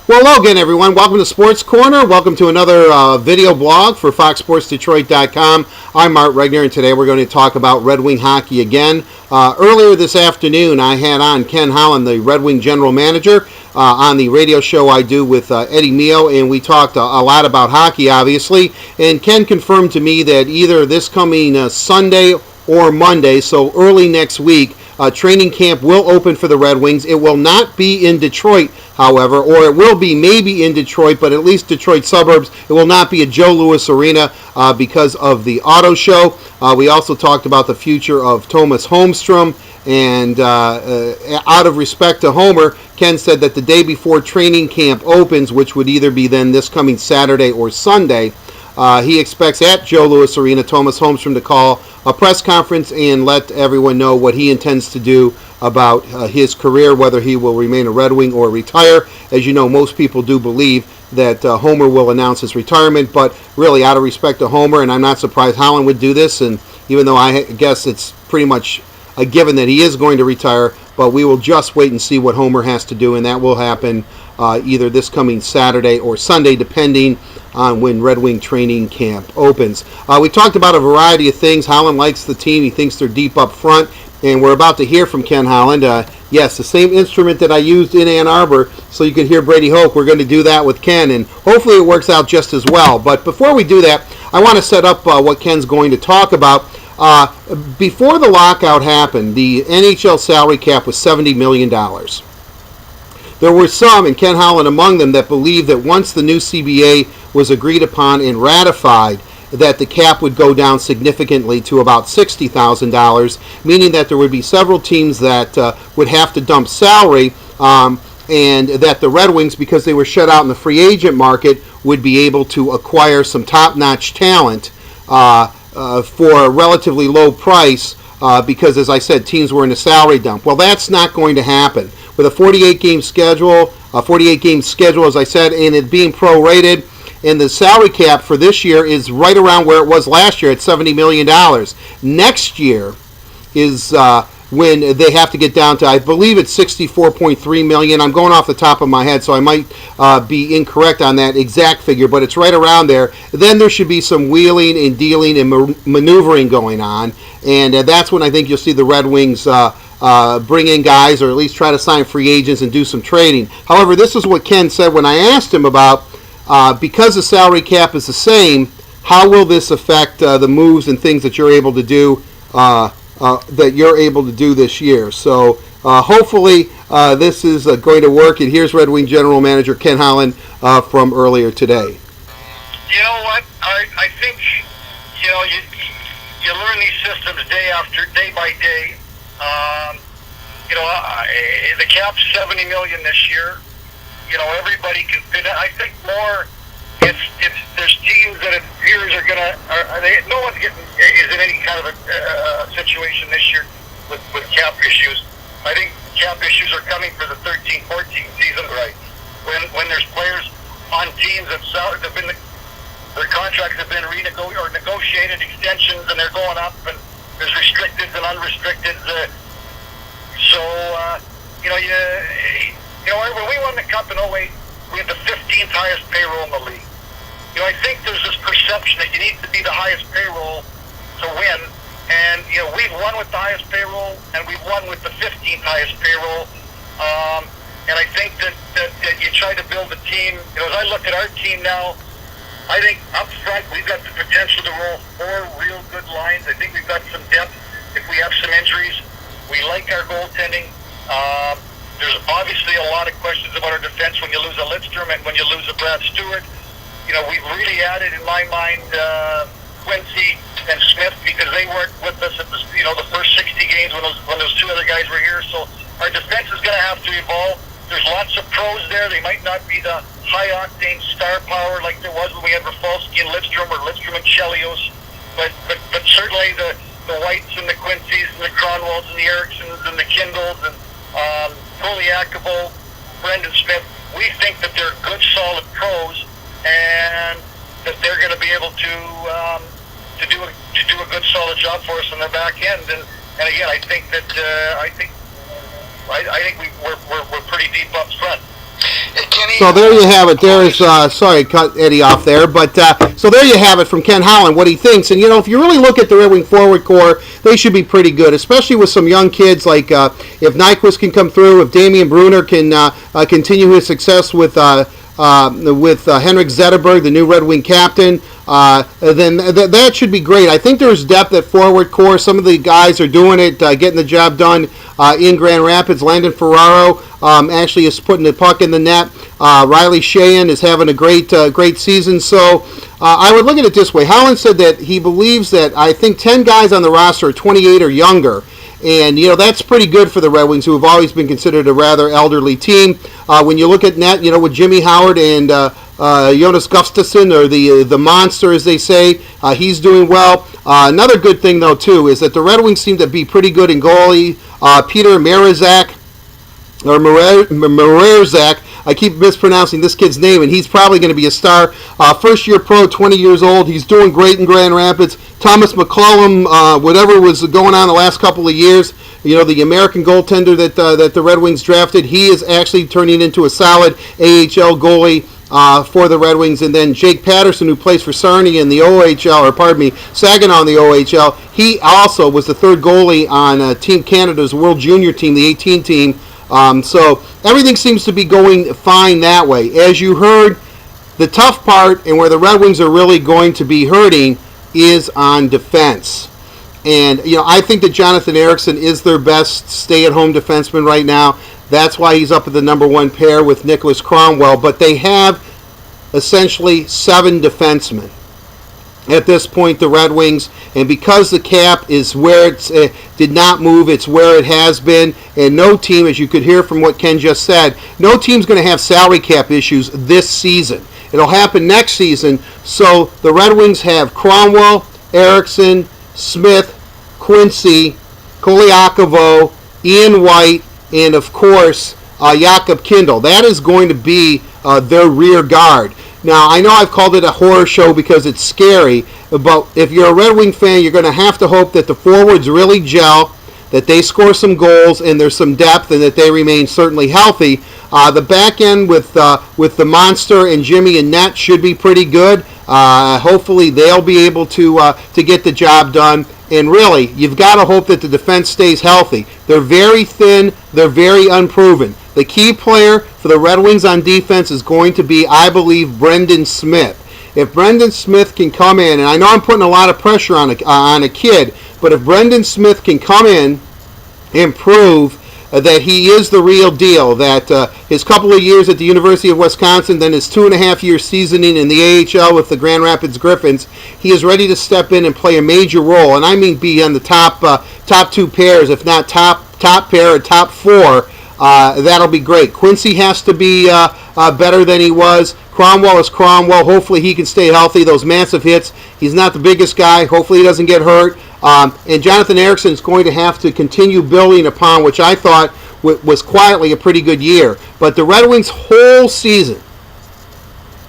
Well, hello again, everyone. Welcome to Sports Corner. Welcome to another video blog for FoxSportsDetroit.com. I'm Mark Regner, and today we're going to talk about Red Wing hockey again. Earlier this afternoon, I had on Ken Holland, the Red Wing general manager, on the radio show I do with Eddie Mio, and we talked a lot about hockey, obviously. And Ken confirmed to me that either this coming Sunday or Monday, so early next week, training camp will open for the Red Wings. It will not be in Detroit, however, or it will be maybe in Detroit, but at least Detroit suburbs. It will not be at Joe Louis Arena because of the auto show. We also talked about the future of Thomas Holmstrom, and out of respect to Homer, Ken said that the day before training camp opens, which would either be then this coming Saturday or Sunday, he expects at Joe Louis Arena Thomas Holmstrom to call a press conference and let everyone know what he intends to do about his career, whether he will remain a Red Wing or retire. As you know, most people do believe that Homer will announce his retirement, but really out of respect to Homer, and I'm not surprised Holland would do this, and even though I guess it's pretty much a given that he is going to retire, but we will just wait and see what Homer has to do, and that will happen either this coming Saturday or Sunday, depending on when Red Wing training camp opens. We talked about a variety of things. Holland likes the team. He thinks they're deep up front, and we're about to hear from Ken Holland. Yes, the same instrument that I used in Ann Arbor so you could hear Brady Hoke, we're going to do that with Ken, and hopefully it works out just as well. But before we do that, I want to set up what Ken's going to talk about. Before the lockout happened, the NHL salary cap was $70 million. There were some, and Ken Holland among them, that believed that once the new CBA was agreed upon and ratified, that the cap would go down significantly to about $60,000, meaning that there would be several teams that would have to dump salary, and that the Red Wings, because they were shut out in the free agent market, would be able to acquire some top-notch talent for a relatively low price because, as I said, teams were in a salary dump. Well, that's not going to happen. With a 48-game schedule, as I said, and it being prorated, and the salary cap for this year is right around where it was last year at $70 million. Next year is when they have to get down to, I believe it's $64.3 million. I'm going off the top of my head, so I might be incorrect on that exact figure, but it's right around there. Then there should be some wheeling and dealing and maneuvering going on, and that's when I think you'll see the Red Wings bring in guys, or at least try to sign free agents and do some trading. However, this is what Ken said when I asked him about, because the salary cap is the same, how will this affect the moves and things that you're able to do this year? So hopefully this is going to work. And here's Red Wing general manager Ken Holland from earlier today. You know what? I think you learn these systems day by day. The cap's $70 million this year. Everybody can fit it. I think more. If there's teams that appears are gonna, no one's is in any kind of a situation this year with cap issues. I think cap issues are coming for the 13-14 season. Right. When there's players on teams that have been their contracts have been negotiated extensions, and they're going up, and there's restricted and unrestricted. When we won the Cup in 08, we had the 15th highest payroll in the league. I think there's this perception that you need to be the highest payroll to win, and we've won with the highest payroll, and we've won with the 15th highest payroll. And I think that you try to build a team. As I look at our team now, I think up front we've got the potential to roll 4 real good lines. I think we've got some depth if we have some injuries. We like our goaltending. There's obviously a lot of questions about our defense when you lose a Lidstrom and when you lose a Brad Stewart. We've really added, in my mind, Quincy and Smith, because they worked with us at the first 60 games when those 2 other guys were here. So our defense is going to have to evolve. There's lots of pros there. They might not be the high-octane star power like there was when we had Rafalski and Lidstrom, or Lidstrom and Chelios, but certainly the Whites and the Quincy's and the Cronwalds and the Ericssons and the Kindles and Poliakovo, Brendan Smith, we think that they're good, solid pros, and that they're going to be able to do a good, solid job for us on the back end. And again, I think we're pretty deep up front. Kenny, So there you have it. There's sorry, cut Eddie off there, but so there you have it from Ken Holland, what he thinks. And if you really look at the Red Wing forward core, they should be pretty good, especially with some young kids like if Nyquist can come through, if Damian Brunner can continue his success with Henrik Zetterberg, the new Red Wing captain. Then that should be great. I think there's depth at forward core. Some of the guys are doing it, getting the job done in Grand Rapids. Landon Ferraro actually is putting the puck in the net. Riley Sheahan is having a great season. So I would look at it this way. Holland said that he believes that I think 10 guys on the roster are 28 or younger. And, that's pretty good for the Red Wings, who have always been considered a rather elderly team. When you look at net, with Jimmy Howard and Jonas Gustafsson, or the monster, as they say, he's doing well. Another good thing, though, too, is that the Red Wings seem to be pretty good in goalie. Peter Mrazek, or Mrazek, I keep mispronouncing this kid's name, and he's probably going to be a star. First-year pro, 20 years old. He's doing great in Grand Rapids. Thomas McCollum, whatever was going on the last couple of years, the American goaltender that the Red Wings drafted, he is actually turning into a solid AHL goalie for the Red Wings. And then Jake Patterson, who plays for Sarnia in the OHL, Saginaw in the OHL, he also was the third goalie on Team Canada's World Junior team, the 18 team. So everything seems to be going fine that way. As you heard, the tough part and where the Red Wings are really going to be hurting is on defense. And, I think that Jonathan Ericsson is their best stay-at-home defenseman right now. That's why he's up at the number one pair with Nicholas Cromwell. But they have essentially 7 defensemen at this point, the Red Wings. And because the cap is where it did not move, it's where it has been. And no team, as you could hear from what Ken just said, no team's going to have salary cap issues this season. It'll happen next season. So the Red Wings have Cromwell, Ericsson, Smith, Quincy, Koliakovo, Ian White, and of course Jakob Kindl. That is going to be their rear guard. Now, I know I've called it a horror show because it's scary, but if you're a Red Wing fan, you're going to have to hope that the forwards really gel, that they score some goals, and there's some depth, and that they remain certainly healthy. The back end with the Monster and Jimmy and net should be pretty good. Hopefully they'll be able to get the job done. And really, you've got to hope that the defense stays healthy. They're very thin. They're very unproven. The key player for the Red Wings on defense is going to be, I believe, Brendan Smith. If Brendan Smith can come in, and I know I'm putting a lot of pressure on a kid, but if Brendan Smith can come in and prove that he is the real deal, that his couple of years at the University of Wisconsin, then his 2.5-year seasoning in the AHL with the Grand Rapids Griffins, he is ready to step in and play a major role, and I mean be on the top 2 pairs, if not top pair or top 4. That'll be great. Quincy has to be better than he was. Cromwell is Cromwell. Hopefully he can stay healthy. Those massive hits. He's not the biggest guy. Hopefully he doesn't get hurt. And Jonathan Ericsson is going to have to continue building upon, which I thought was quietly a pretty good year. But the Red Wings' whole season,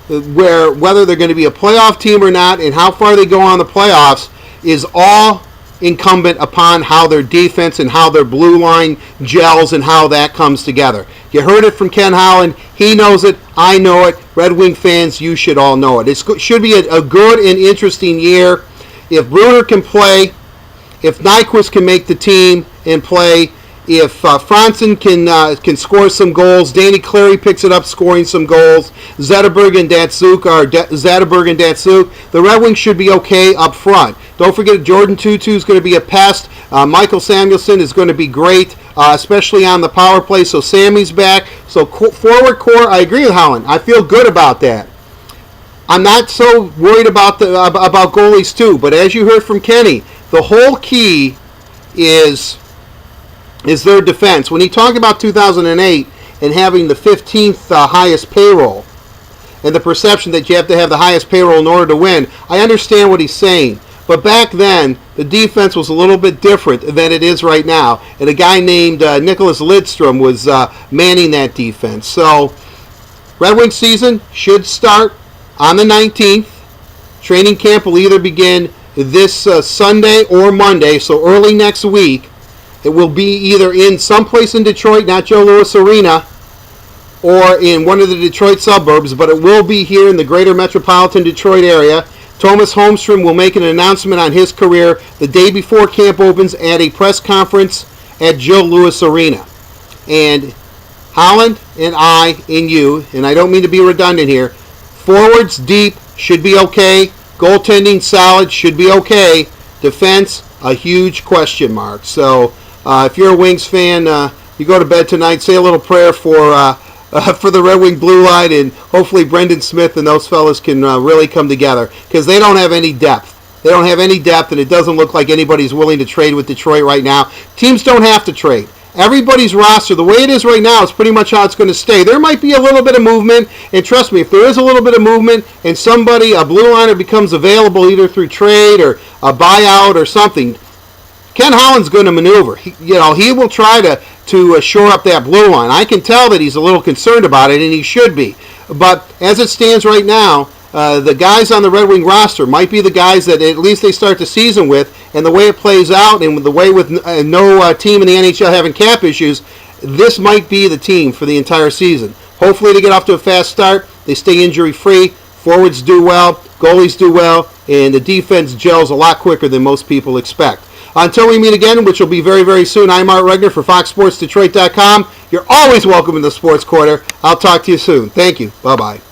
whether they're going to be a playoff team or not and how far they go on the playoffs, is all incumbent upon how their defense and how their blue line gels and how that comes together. You heard it from Ken Holland. He knows it. I know it. Red Wing fans, you should all know it. It should be a good and interesting year. If Brunner can play, if Nyquist can make the team and play, if Franzen can score some goals, Danny Clary picks it up scoring some goals, Zetterberg and Datsuk, the Red Wings should be okay up front. Don't forget Jordan Tutu is going to be a pest. Michael Samuelson is going to be great, especially on the power play. So Sammy's back. So forward core, I agree with Holland. I feel good about that. I'm not so worried about goalies too. But as you heard from Kenny, the whole key is their defense. When he talked about 2008 and having the 15th highest payroll and the perception that you have to have the highest payroll in order to win, I understand what he's saying. But back then, the defense was a little bit different than it is right now. And a guy named Nicholas Lidstrom was manning that defense. So, Red Wings season should start on the 19th. Training camp will either begin this Sunday or Monday, so early next week. It will be either in someplace in Detroit, not Joe Louis Arena, or in one of the Detroit suburbs, but it will be here in the greater metropolitan Detroit area. Thomas Holmstrom will make an announcement on his career the day before camp opens at a press conference at Joe Louis Arena. And Holland and I and you, and I don't mean to be redundant here, forwards deep should be okay. Goaltending solid should be okay. Defense, a huge question mark. So if you're a Wings fan, you go to bed tonight, say a little prayer for the Red Wing blue line, and hopefully Brendan Smith and those fellas can really come together, because they don't have any depth. They don't have any depth, and it doesn't look like anybody's willing to trade with Detroit right now. Teams don't have to trade. Everybody's roster, the way it is right now, is pretty much how it's going to stay. There might be a little bit of movement, and trust me, if there is a little bit of movement and somebody, a blue liner, becomes available either through trade or a buyout or something, Ken Holland's going to maneuver. He will try to shore up that blue line. I can tell that he's a little concerned about it, and he should be. But as it stands right now, the guys on the Red Wing roster might be the guys that at least they start the season with, and the way it plays out, and the way with no team in the NHL having cap issues, this might be the team for the entire season. Hopefully they get off to a fast start, they stay injury-free, forwards do well, goalies do well, and the defense gels a lot quicker than most people expect. Until we meet again, which will be very, very soon, I'm Art Regner for FoxSportsDetroit.com. You're always welcome in the Sports Corner. I'll talk to you soon. Thank you. Bye-bye.